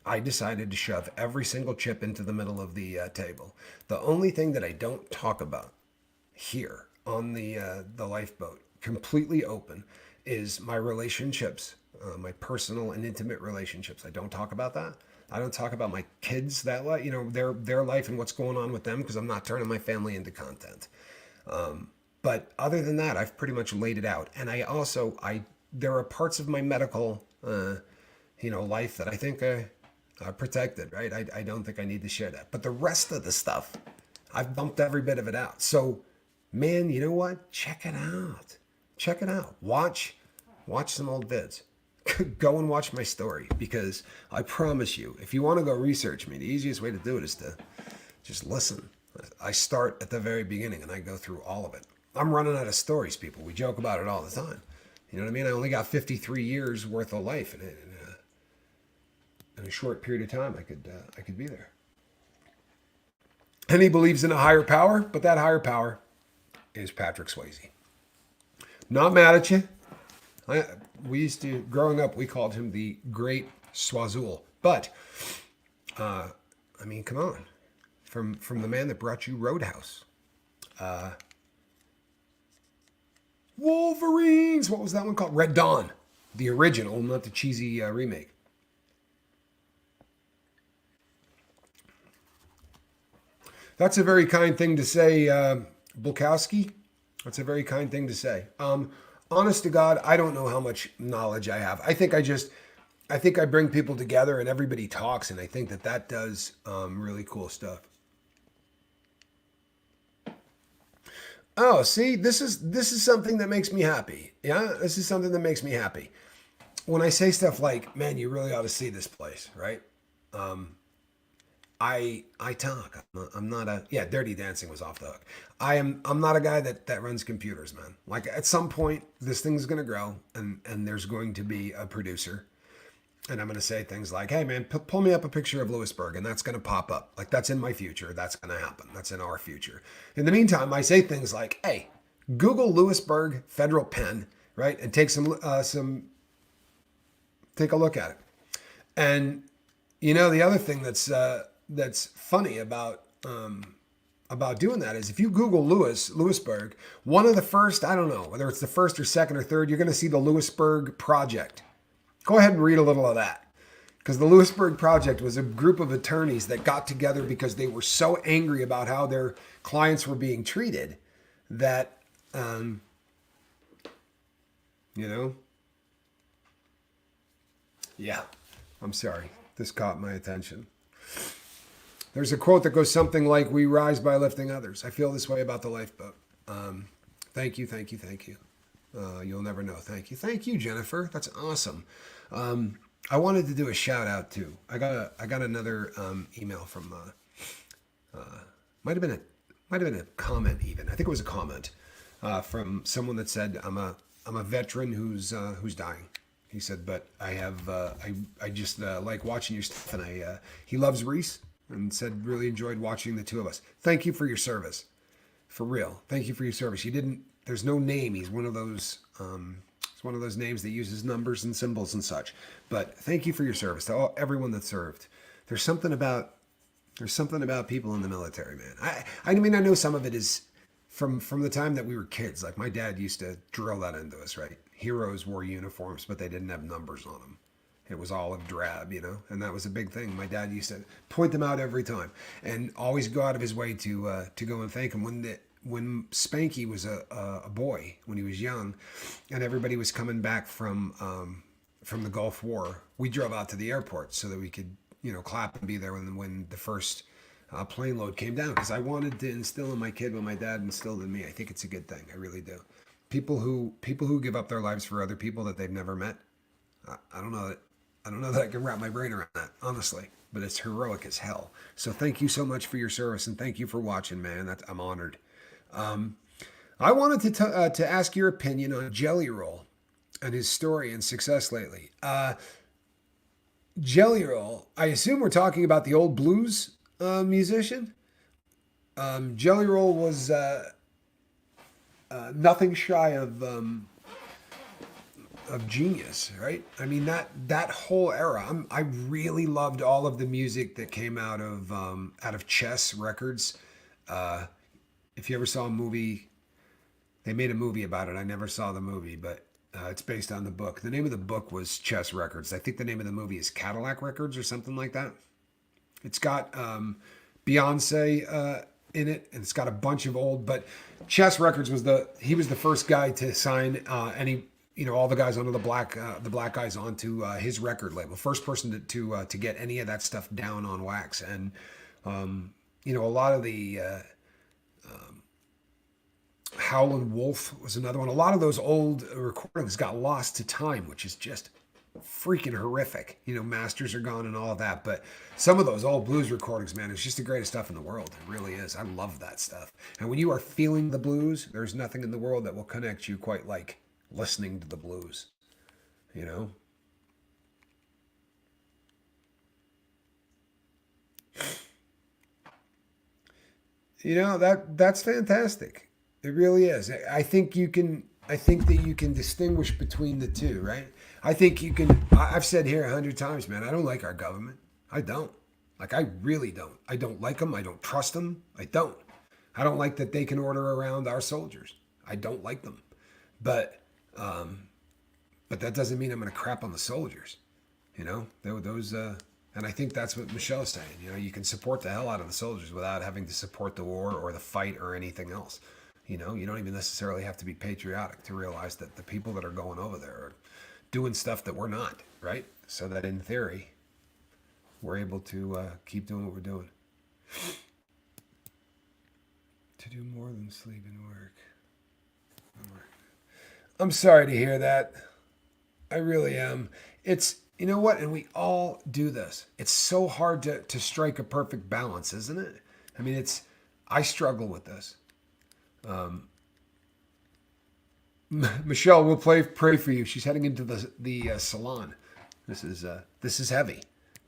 A: I decided to shove every single chip into the middle of the table. The only thing that I don't talk about here on the lifeboat, completely open, is my relationships, my personal and intimate relationships. I don't talk about that. I don't talk about my kids their life and what's going on with them, because I'm not turning my family into content. But other than that, I've pretty much laid it out. And there are parts of my medical, life that I think are protected, right? I don't think I need to share that. But the rest of the stuff, I've bumped every bit of it out. So, man, you know what? Check it out. Check it out. Watch some old vids. Go and watch my story, because I promise you, if you want to go research me, the easiest way to do it is to just listen. I start at the very beginning and I go through all of it. I'm running out of stories, people. We joke about it all the time. You know what I mean? I only got 53 years worth of life, and in a short period of time, I could be there. And he believes in a higher power, but that higher power is Patrick Swayze. Not mad at you. We used to, growing up, we called him the Great Swazul. But, come on. From the man that brought you Roadhouse. Wolverines! What was that one called? Red Dawn. The original, not the cheesy remake. That's a very kind thing to say, Bukowski. That's a very kind thing to say. Honest to God, I don't know how much knowledge I have. I think I bring people together and everybody talks, and I think that does really cool stuff. Oh, see, this is something that makes me happy. Yeah, this is something that makes me happy. When I say stuff like, man, you really ought to see this place, right? I talk. I'm not a, yeah, Dirty Dancing was off the hook. I'm not a guy that runs computers, man. Like, at some point, this thing's going to grow, and there's going to be a producer. And I'm going to say things like, hey, man, pull me up a picture of Lewisburg, and that's going to pop up. Like, that's in my future. That's going to happen. That's in our future. In the meantime, I say things like, hey, Google Lewisburg Federal Pen, right? And take take a look at it. And, the other thing that's funny about doing that is, if you Google Lewisburg, one of the first, I don't know, whether it's the first or second or third, you're going to see the Lewisburg Project. Go ahead and read a little of that. Because the Lewisburg Project was a group of attorneys that got together because they were so angry about how their clients were being treated that, yeah, I'm sorry. This caught my attention. There's a quote that goes something like, we rise by lifting others. I feel this way about the lifeboat. Thank you, thank you, thank you. You'll never know. Thank you. Thank you, Jennifer. That's awesome. I wanted to do a shout out too. I got another email from might have been a might have been a comment even. I think it was a comment from someone that said I'm a veteran who's dying. He said, but I have I just like watching your stuff, and he loves Reese and said really enjoyed watching the two of us. Thank you for your service, for real. Thank you for your service. You didn't. There's no name. He's one of those. It's one of those names that uses numbers and symbols and such. But thank you for your service to everyone that served. There's something about there's something about people in the military, man. I mean I know some of it is from the time that we were kids. Like my dad used to drill that into us, right? Heroes wore uniforms, but they didn't have numbers on them. It was olive drab, and that was a big thing. My dad used to point them out every time, and always go out of his way to go and thank him. When Spanky was a boy, when he was young, and everybody was coming back from the Gulf War, we drove out to the airport so that we could clap and be there when the first plane load came down, because I wanted to instill in my kid what my dad instilled in me. I think it's a good thing. I really do. People who give up their lives for other people that they've never met. I don't know that I don't know that I can wrap my brain around that, honestly. But it's heroic as hell. So thank you so much for your service, and thank you for watching, man. I'm honored. I wanted to ask your opinion on Jelly Roll and his story and success lately. Jelly Roll, I assume we're talking about the old blues musician. Jelly Roll was nothing shy of genius, right? I mean that whole era. I really loved all of the music that came out of Chess Records. If you ever saw a movie, they made a movie about it. I never saw the movie, but it's based on the book. The name of the book was Chess Records. I think the name of the movie is Cadillac Records or something like that. It's got Beyonce in it, and it's got a bunch of old. But Chess Records he was the first guy to sign all the guys under the black guys onto his record label. First person to get any of that stuff down on wax, and a lot of the Howlin' Wolf was another one. A lot of those old recordings got lost to time, which is just freaking horrific. Masters are gone and all of that. But some of those old blues recordings, man, it's just the greatest stuff in the world. It really is. I love that stuff. And when you are feeling the blues, there's nothing in the world that will connect you quite like listening to the blues. You know? That's fantastic. It really is. I think you can. I think that you can distinguish between the two, right? I think you can. I've said here 100 times, man. I don't like our government. I don't. Like, I really don't. I don't like them. I don't trust them. I don't. I don't like that they can order around our soldiers. I don't like them. But that doesn't mean I'm going to crap on the soldiers. Those. And I think that's what Michelle's saying. You can support the hell out of the soldiers without having to support the war or the fight or anything else. You don't even necessarily have to be patriotic to realize that the people that are going over there are doing stuff that we're not, right? So that in theory, we're able to keep doing what we're doing. To do more than sleep and work. I'm sorry to hear that. I really am. It's, you know what? And we all do this. It's so hard to strike a perfect balance, isn't it? I mean, I struggle with this. Michelle, we'll pray for you. She's heading into the salon. This is heavy.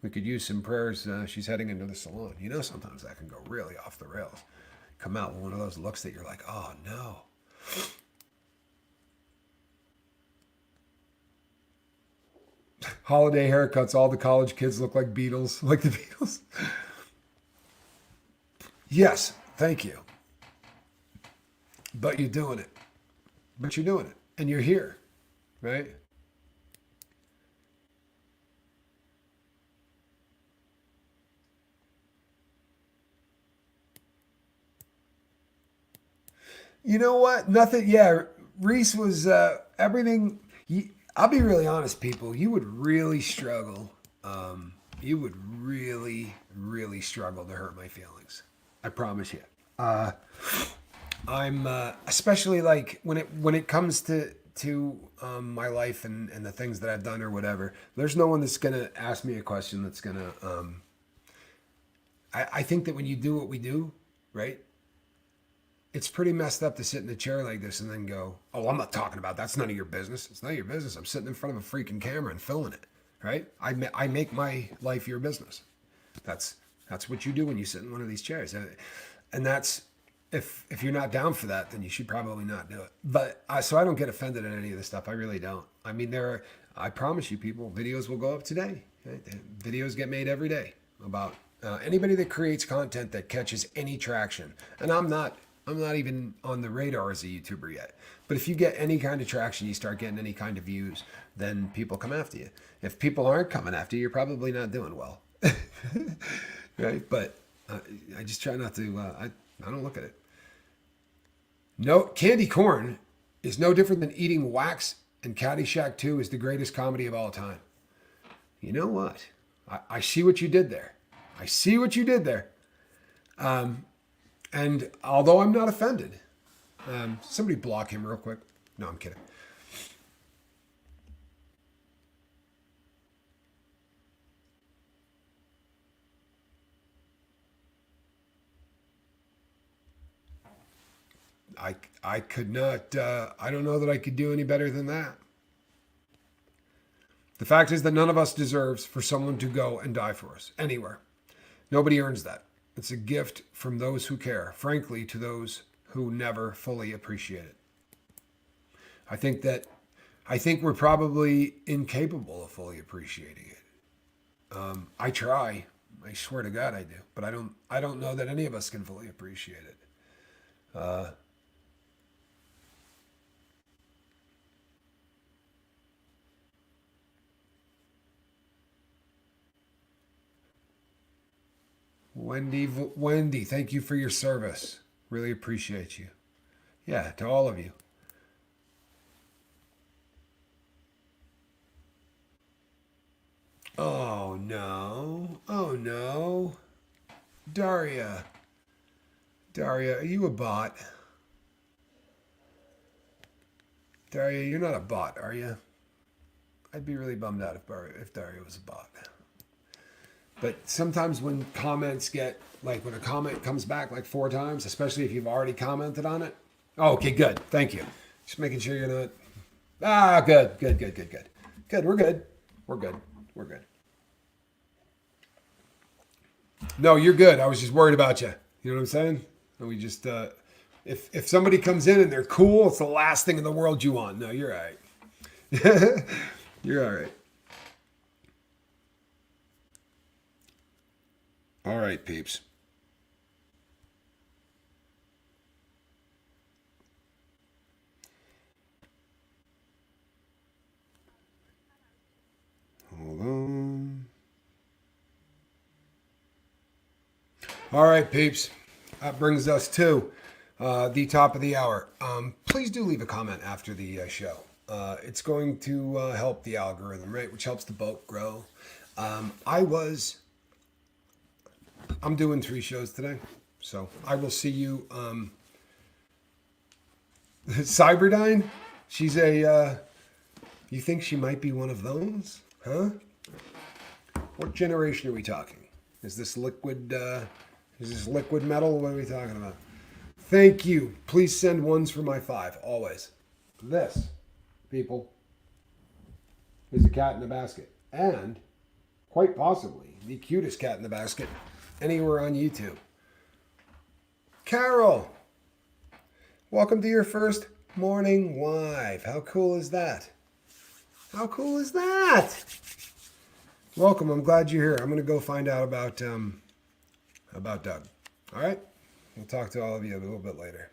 A: We could use some prayers. She's heading into the salon. Sometimes that can go really off the rails. Come out with one of those looks that you're like, oh no. Holiday haircuts. All the college kids look like Beatles, like the Beatles. Yes, thank you. But you're doing it. And you're here, right? You know what? Nothing. Yeah, Reese was everything. I'll be really honest, people. You would really struggle. You would really, really struggle to hurt my feelings. I promise you. I'm especially like when it comes to to my life and the things that I've done or whatever, there's no one that's going to ask me a question that's going to, I think that when you do what we do, right, it's pretty messed up to sit in a chair like this and then go, oh, I'm not talking about that. That's none of your business. It's none of your business. I'm sitting in front of a freaking camera and filming it, right? I make my life your business. That's what you do when you sit in one of these chairs. And that's, if you're not down for that, then you should probably not do it. But so I don't get offended at any of this stuff. I really don't. I mean, I promise you people, videos will go up today. Right? Videos get made every day about anybody that creates content that catches any traction. And I'm not even on the radar as a YouTuber yet. But if you get any kind of traction, you start getting any kind of views, then people come after you. If people aren't coming after you, you're probably not doing well. Right? But I just try not to, I don't look at it. No, candy corn is no different than eating wax, and Caddyshack 2 is the greatest comedy of all time. You know what? I see what you did there. I see what you did there. And although I'm not offended, somebody block him real quick. No, I'm kidding. I could not, I don't know that I could do any better than that. The fact is that none of us deserves for someone to go and die for us anywhere. Nobody earns that. It's a gift from those who care, frankly, to those who never fully appreciate it. I think we're probably incapable of fully appreciating it. I try. I swear to God I do. But I don't know that any of us can fully appreciate it. Wendy, thank you for your service. Really appreciate you. Yeah, to all of you. Oh no. Oh no. Daria. Daria, are you a bot? Daria, you're not a bot, are you? I'd be really bummed out if Daria was a bot. But sometimes when comments get, like when a comment comes back like 4 times, especially if you've already commented on it. Oh, okay, good. Thank you. Just making sure you're not. Ah, good. Good, we're good. We're good. No, you're good. I was just worried about you. You know what I'm saying? And we just, if somebody comes in and they're cool, it's the last thing in the world you want. No, you're all right. You're all right. All right, peeps. Hold on. All right, peeps. That brings us to the top of the hour. Please do leave a comment after the show. It's going to help the algorithm, right? Which helps the boat grow. I'm doing 3 shows today, so I will see you. Cyberdyne, she's a. You think she might be one of those, huh? What generation are we talking? Is this liquid? Is this liquid metal? What are we talking about? Thank you. Please send ones for my 5 always. This, people, is a cat in a basket, and quite possibly the cutest cat in the basket anywhere on YouTube. Carol, welcome to your first morning live. How cool is that? How cool is that? Welcome. I'm glad you're here. I'm going to go find out about Doug. All right? We'll talk to all of you a little bit later.